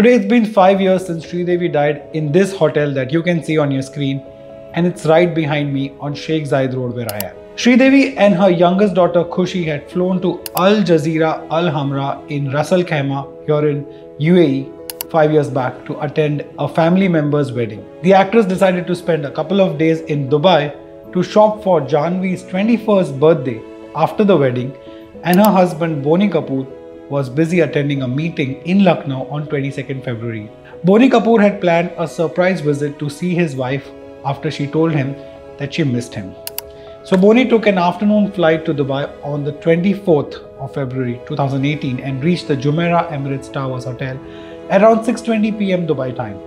Today it's been 5 years since Sridevi died in this hotel that you can see on your screen, and it's right behind me on Sheikh Zayed Road where I am. Sridevi and her youngest daughter Khushi had flown to Al Jazeera Al Hamra in Ras Al Khaimah here in UAE 5 years back to attend a family member's wedding. The actress decided to spend a couple of days in Dubai to shop for Janvi's 21st birthday after the wedding, and her husband Boney Kapoor was busy attending a meeting in Lucknow on 22nd February. Boney Kapoor had planned a surprise visit to see his wife after she told him that she missed him. So Boney took an afternoon flight to Dubai on the 24th of February 2018 and reached the Jumeirah Emirates Towers Hotel around 6:20 p.m. Dubai time.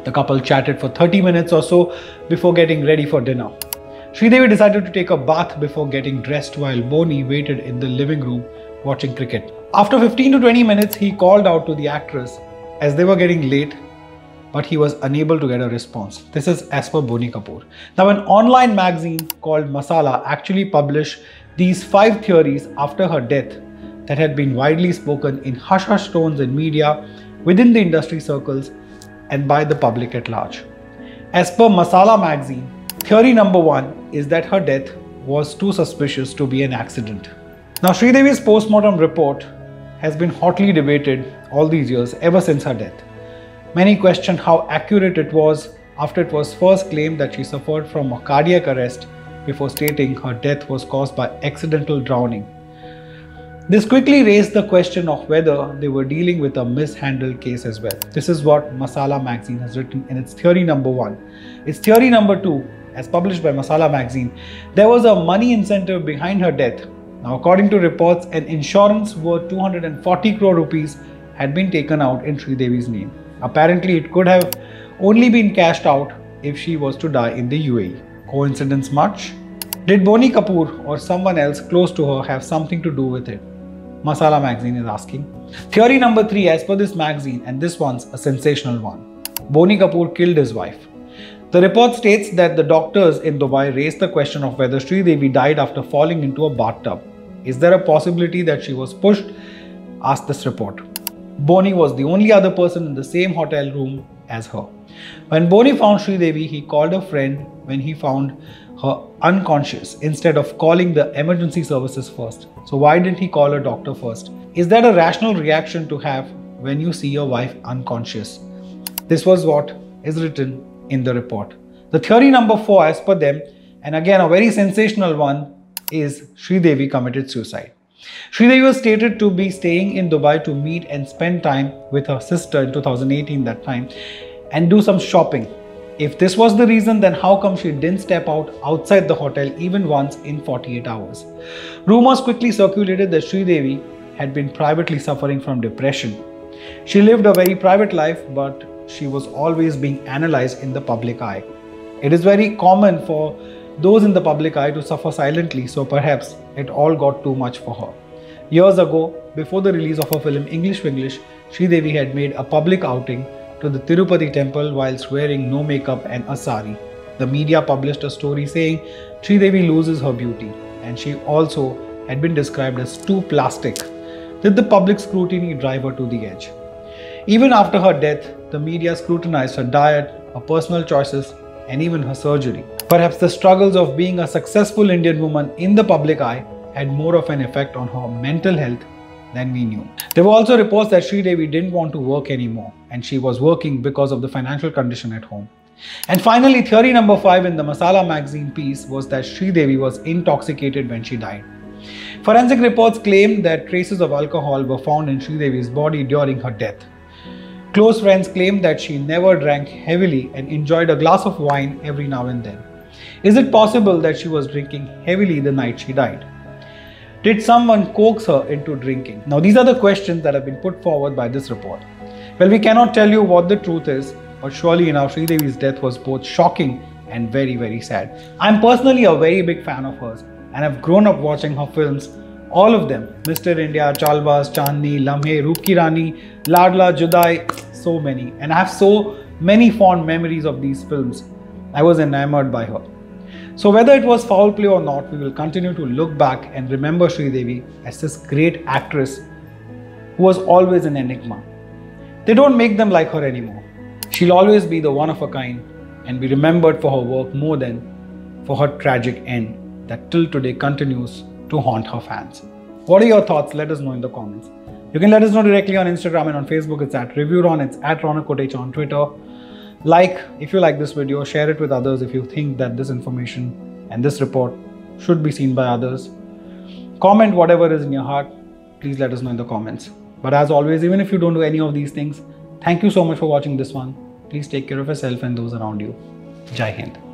The couple chatted for 30 minutes or so before getting ready for dinner. Sridevi decided to take a bath before getting dressed while Boney waited in the living room watching cricket. After 15 to 20 minutes, he called out to the actress as they were getting late, but he was unable to get a response. This is as per Boney Kapoor. Now, an online magazine called Masala actually published these 5 theories after her death that had been widely spoken in hush-hush tones in media, within the industry circles, and by the public at large. As per Masala magazine, theory number 1 is that her death was too suspicious to be an accident. Now, Sridevi's postmortem report has been hotly debated all these years ever since her death. Many question how accurate it was after it was first claimed that she suffered from a cardiac arrest before stating her death was caused by accidental drowning. This quickly raised the question of whether they were dealing with a mishandled case as well. This is what Masala magazine has written in its theory number 1. Its theory number 2, as published by Masala magazine, there was a money incentive behind her death. Now, according to reports, an insurance worth 240 crore rupees had been taken out in Sridevi's name. Apparently, it could have only been cashed out if she was to die in the UAE. Coincidence much? Did Boney Kapoor or someone else close to her have something to do with it? Masala magazine is asking. Theory number 3, as per this magazine, and this one's a sensational one. Boney Kapoor killed his wife. The report states that the doctors in Dubai raised the question of whether Sridevi died after falling into a bathtub. Is there a possibility that she was pushed? Asked this report. Boney was the only other person in the same hotel room as her. When Boney found Sridevi, he called a friend when he found her unconscious instead of calling the emergency services first. So why didn't he call a doctor first? Is that a rational reaction to have when you see your wife unconscious? This was what is written in the report. The theory number 4, as per them, and again a very sensational one, is Sridevi committed suicide. Sridevi was stated to be staying in Dubai to meet and spend time with her sister in 2018 that time and do some shopping. If this was the reason, then how come she didn't step out outside the hotel even once in 48 hours? Rumors quickly circulated that Sridevi had been privately suffering from depression. She lived a very private life, but she was always being analyzed in the public eye. It is very common for those in the public eye to suffer silently, so perhaps it all got too much for her. Years ago, before the release of her film English Winglish, Sridevi had made a public outing to the Tirupati temple whilst wearing no makeup and a sari. The media published a story saying Sridevi loses her beauty, and she also had been described as too plastic. Did the public scrutiny drive her to the edge? Even after her death, the media scrutinized her diet, her personal choices, and even her surgery. Perhaps the struggles of being a successful Indian woman in the public eye had more of an effect on her mental health than we knew. There were also reports that Sridevi didn't want to work anymore, and she was working because of the financial condition at home. And finally, theory number 5 in the Masala magazine piece was that Sridevi was intoxicated when she died. Forensic reports claimed that traces of alcohol were found in Sridevi's body during her death. Close friends claimed that she never drank heavily and enjoyed a glass of wine every now and then. Is it possible that she was drinking heavily the night she died? Did someone coax her into drinking? Now, these are the questions that have been put forward by this report. Well, we cannot tell you what the truth is, but surely now Sridevi's death was both shocking and very, very sad. I'm personally a very big fan of hers, and I've grown up watching her films, all of them. Mr. India, Chalbaz, Chandni, Lamhe, Roop Ki Rani, Ladla, Judai, so many. And I have so many fond memories of these films. I was enamored by her. So whether it was foul play or not, we will continue to look back and remember Sridevi as this great actress who was always an enigma. They don't make them like her anymore. She'll always be the one of a kind and be remembered for her work more than for her tragic end that till today continues to haunt her fans. What are your thoughts? Let us know in the comments. You can let us know directly on Instagram and on Facebook. It's at Reviewron. It's at Ronak Kotecha on Twitter. Like if you like this video, share it with others if you think that this information and this report should be seen by others. Comment whatever is in your heart. Please let us know in the comments. But as always, even if you don't do any of these things, thank you so much for watching this one. Please take care of yourself and those around you. Jai Hind.